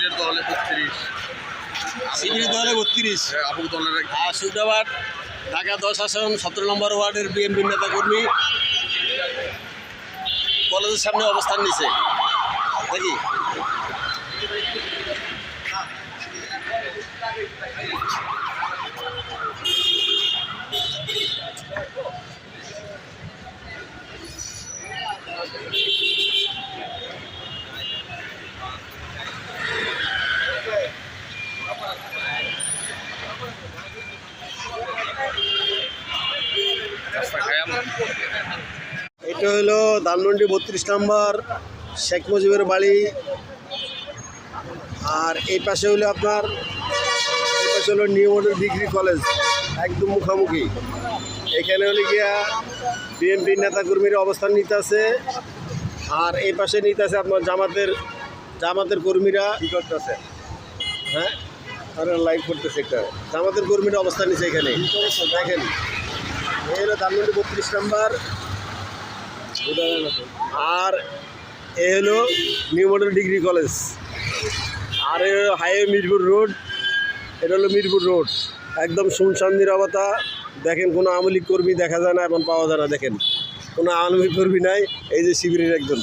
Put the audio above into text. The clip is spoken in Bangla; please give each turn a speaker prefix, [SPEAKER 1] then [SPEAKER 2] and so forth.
[SPEAKER 1] শিবিরের দলে 32,
[SPEAKER 2] শিবিরের দলে 32,
[SPEAKER 1] আবু দলের
[SPEAKER 2] আর সুদাবাদ ঢাকা 10 আসন 17 নম্বর ওয়ার্ডের বিএনপি নেতাকর্মী কলেজের সামনে অবস্থান নিছে নাকি? এটা হলো ধানমন্ডি 32 নম্বর শেখ মুজিবের বাড়ি। আর এই পাশে হলো আপনার নিউ মডেল ডিগ্রি কলেজ, একদম মুখামুখি। এখানে হলে গিয়া বিএনপির নেতাকর্মীরা অবস্থান নিতে আছে। আর এই পাশে নিতে আছে আপনার জামাতের কর্মীরা কি করতেছে, হ্যাঁ আর লাইভ করতেছে। একটা জামাতের কর্মীরা অবস্থান নিচ্ছে এখানে, দেখেন এই হলো ধানমন্ডি 32 নম্বর। আর এ হলো নিউ মডেল ডিগ্রি কলেজ। আর এ হলো হাইওয়ে মিরপুর রোড, এটা হলো মিরপুর রোড, একদম শুনশান নীরবতা। দেখেন কোনো আওয়ামী লীগ কর্মী দেখা যায় না, এখন পাওয়া যায় না। দেখেন কোনো আওয়ামী লীগ কর্মী নাই, এই যে শিবিরের একজন।